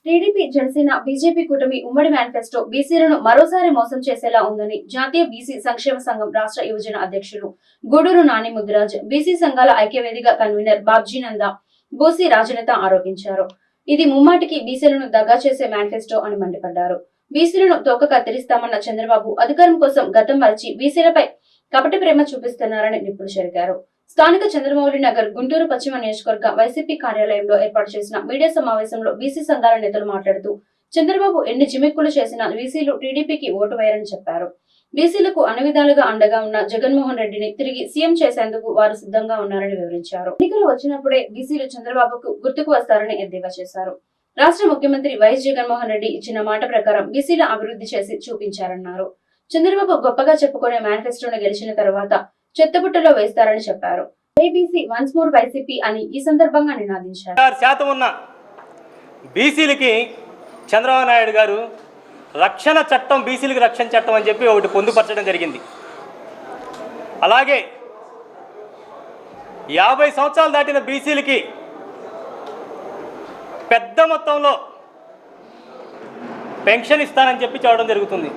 TDP Janasena BJP కూటమి ఉమ్మడి manifesto బీసీలను మరోసారి మోసం చేసేలా ఉందని జాతీయ బీసీ సంక్షేమ సంఘం రాష్ట్ర యువజన అధ్యక్షులు గూడూరు నాని ముద్దురాజ్, బీసీ సంఘాల ఐక్యవేదిక కన్వీనర్ బాబ్జీనంద బోసి రాజనేత ఆరోపించారు. ఇది ముమ్మాటికి బీసీలను దగా చేసే మేనిఫెస్టో అని మండిపడ్డారు. బీసీలను తోక కత్తిరిస్తామన్న చంద్రబాబు అధికారం కోసం గతం మరిచి బీసీలపై కపటి ప్రేమ చూపిస్తున్నారని నిప్పులు చెరిగారు. స్థానిక చంద్రమౌళి నగర్ గుంటూరు పశ్చిమ నియోజకవర్గ వైసీపీ కార్యాలయంలో ఏర్పాటు చేసిన మీడియా సమావేశంలో బీసీ సంఘాల నేతలు మాట్లాడుతూ చంద్రబాబు ఎన్ని జిమ్మిక్కులు చేసినా బీసీలు టీడీపీకి ఓటు వేయరని చెప్పారు. బీసీలకు అన్ని విధాలుగా అండగా ఉన్న జగన్మోహన్ రెడ్డిని తిరిగి సీఎం చేసేందుకు వారు సిద్ధంగా ఉన్నారని వివరించారు. ఎన్నికలు వచ్చినప్పుడే బీసీలు చంద్రబాబుకు గుర్తుకు వస్తారని ఎద్దేవా చేశారు. రాష్ట్ర ముఖ్యమంత్రి వైఎస్ జగన్మోహన్ రెడ్డి ఇచ్చిన మాట ప్రకారం బీసీల అభివృద్ధి చేసి చూపించారన్నారు. చంద్రబాబు గొప్పగా చెప్పుకునే మేనిఫెస్టోను గెలిచిన తర్వాత చెత్తబుట్టలో వేస్తారని చెప్పారు. ఏబీసీ వన్స్ మోర్ వైసీపీ అని ఈ సందర్భంగా నినాదించారు. 6% ఉన్న బీసీలకి చంద్రబాబు నాయుడు గారు రక్షణ చట్టం, బీసీలకి రక్షణ చట్టం అని చెప్పి ఒకటి పొందుపరచడం జరిగింది. అలాగే 50 సంవత్సరాలు దాటిన బీసీలకి పెద్ద మొత్తంలో పెన్షన్ ఇస్తానని చెప్పి చెప్పడం జరుగుతుంది.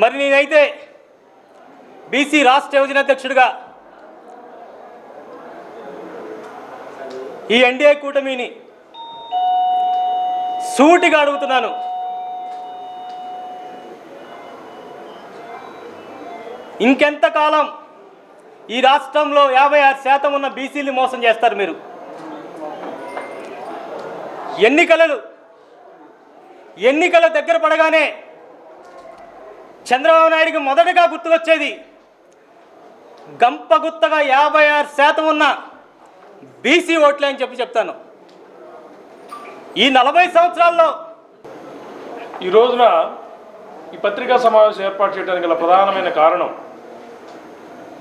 మరి నేనైతే బీసీ రాష్ట్ర యువజన అధ్యక్షుడిగా ఈ ఎన్డీఏ కూటమిని సూటిగా అడుగుతున్నాను. ఇంకెంతకాలం ఈ రాష్ట్రంలో 56% ఉన్న బీసీలు మోసం చేస్తారు మీరు? ఎన్నికల దగ్గర పడగానే చంద్రబాబు నాయుడికి మొదటగా గుర్తుకొచ్చేది గంపగుత్తగా 56% ఉన్న బీసీ ఓట్లే అని చెప్పి చెప్తాను. ఈ 40 సంవత్సరాల్లో ఈ రోజున ఈ పత్రికా సమావేశం ఏర్పాటు చేయడానికి గల ప్రధానమైన కారణం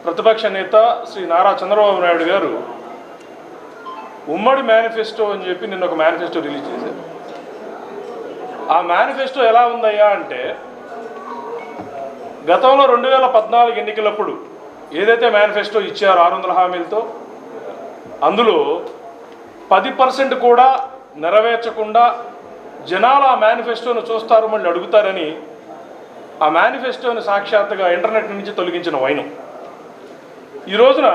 ప్రతిపక్ష నేత శ్రీ నారా చంద్రబాబు నాయుడు గారు ఉమ్మడి మేనిఫెస్టో అని చెప్పి నిన్న ఒక మేనిఫెస్టో రిలీజ్ చేశారు. ఆ మేనిఫెస్టో ఎలా ఉందయ్యా అంటే, గతంలో 2014 ఎన్నికలప్పుడు ఏదైతే మేనిఫెస్టో ఇచ్చారో 600 హామీలతో, అందులో 10% కూడా నెరవేర్చకుండా జనాలు ఆ మేనిఫెస్టోను చూస్తారు, మళ్ళీ అడుగుతారని ఆ మేనిఫెస్టోని సాక్షాత్తుగా ఇంటర్నెట్ నుంచి తొలగించిన వైనం. ఈ రోజున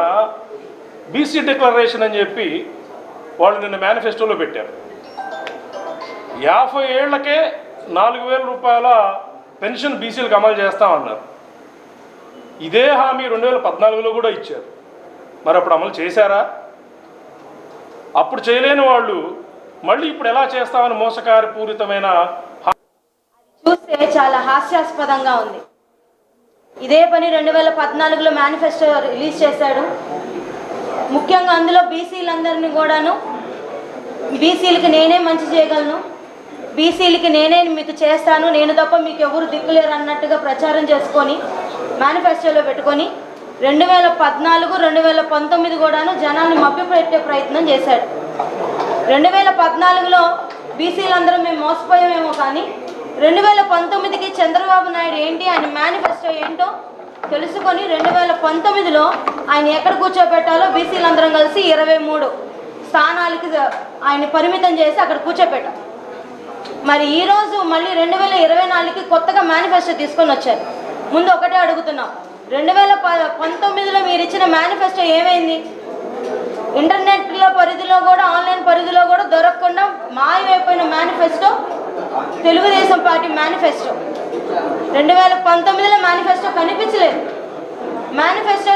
బీసీ డిక్లరేషన్ అని చెప్పి వాళ్ళు నిన్న మేనిఫెస్టోలో పెట్టారు. 50 ఏళ్లకే 4,000 రూపాయల పెన్షన్ బీసీలకు అమలు చేస్తామన్నారు. ఇదే హామీ 2014లో కూడా ఇచ్చారు. మరి అప్పుడు అమలు చేశారా? అప్పుడు చేయలేని వాళ్ళు మళ్ళీ ఇప్పుడు ఎలా చేస్తామని మోసకారి పూరితమైన చూస్తే చాలా హాస్యాస్పదంగా ఉంది. ఇదే పని 2014లో మేనిఫెస్టో రిలీజ్ చేశాడు. ముఖ్యంగా అందులో బీసీలందరినీ కూడాను, బీసీలకి నేనే మంచి చేయగలను, బీసీలకి నేనే మీకు చేస్తాను, నేను తప్ప మీకు ఎవరు దిక్కులేరు అన్నట్టుగా ప్రచారం చేసుకొని మేనిఫెస్టోలో పెట్టుకొని 2014, 2019 కూడాను జనాన్ని మభ్యపెట్టే ప్రయత్నం చేశాడు. 2014లో బీసీలందరూ మేము మోసపోయామేమో, కానీ 2019కి చంద్రబాబు నాయుడు ఏంటి, ఆయన మేనిఫెస్టో ఏంటో తెలుసుకొని 2019లో ఆయన ఎక్కడ కూర్చోబెట్టాలో బీసీలందరం కలిసి 23 స్థానాలకి ఆయన పరిమితం చేసి అక్కడ కూర్చోబెట్టాం. మరి ఈరోజు మళ్ళీ 2024కి కొత్తగా మేనిఫెస్టో తీసుకొని వచ్చారు. ముందు ఒకటే అడుగుతున్నాం, 2019లో మీరు ఇచ్చిన మేనిఫెస్టో ఏమైంది? ఇంటర్నెట్లో పరిధిలో కూడా, ఆన్లైన్ పరిధిలో కూడా దొరకకుండా మాయమైపోయిన మేనిఫెస్టో తెలుగుదేశం పార్టీ మేనిఫెస్టో. 2019లో మేనిఫెస్టో కనిపించలేదు. మేనిఫెస్టో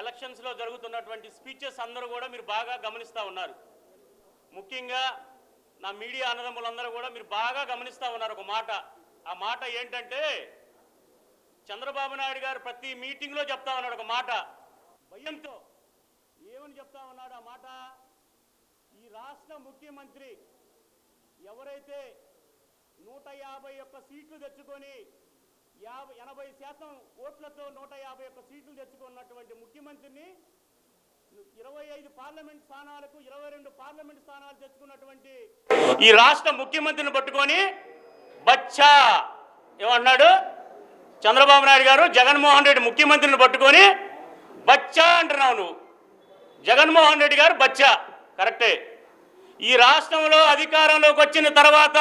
ఎలక్షన్స్లో జరుగుతున్నటువంటి స్పీచెస్ అందరూ కూడా మీరు బాగా గమనిస్తూ ఉన్నారు. ముఖ్యంగా నా మీడియా అన్నదమ్ములందరూ కూడా మీరు బాగా గమనిస్తూ ఉన్నారు ఒక మాట. ఆ మాట ఏంటంటే, చంద్రబాబు నాయుడు గారు ప్రతి మీటింగ్లో చెప్తా ఉన్నాడు ఒక మాట, భయంతో. ఏమని చెప్తా ఉన్నాడు ఆ మాట? ఈ రాష్ట్ర ముఖ్యమంత్రి ఎవరైతే 151 సీట్లు తెచ్చుకొని 80% ఓట్లతో 151 సీట్లు తెచ్చుకున్నటువంటి ముఖ్యమంత్రిని 25 పార్లమెంట్ స్థానాలకు 22 పార్లమెంట్ స్థానాలు తెచ్చుకున్నటువంటి ఈ రాష్ట్ర ముఖ్యమంత్రిని పట్టుకొని బచ్చా ఏమన్నాడు చంద్రబాబు నాయుడు గారు? జగన్మోహన్ రెడ్డి ముఖ్యమంత్రిని పట్టుకొని బచ్చా అంటున్నావు నువ్వు. జగన్మోహన్ రెడ్డి గారు బచ్చా, కరెక్టే. ఈ రాష్ట్రంలో అధికారంలోకి వచ్చిన తర్వాత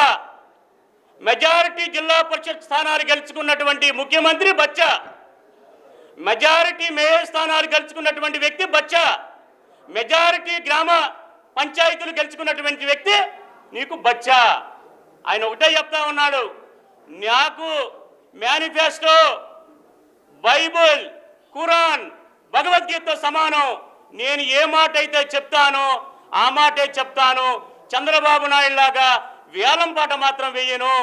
మెజారిటీ జిల్లా పరిషత్ స్థానాలు గెలుచుకున్నటువంటి ముఖ్యమంత్రి బచ్చా, మెజారిటీ మేయర్ స్థానాలు గెలుచుకున్నటువంటి వ్యక్తి బచ్చా, మెజారిటీ గ్రామ పంచాయతీలు గెలుచుకున్నటువంటి వ్యక్తి నీకు బచ్చా. ఆయన ఒకటే చెప్తా ఉన్నాడు, నాకు మేనిఫెస్టో, బైబుల్, ఖురాన్, భగవద్గీత సమానం. నేను ఏ మాట అయితే చెప్తానో ఆ మాటే చెప్తాను. చంద్రబాబు నాయుడు లాగా వేలం పాట మాత్రం వేయను.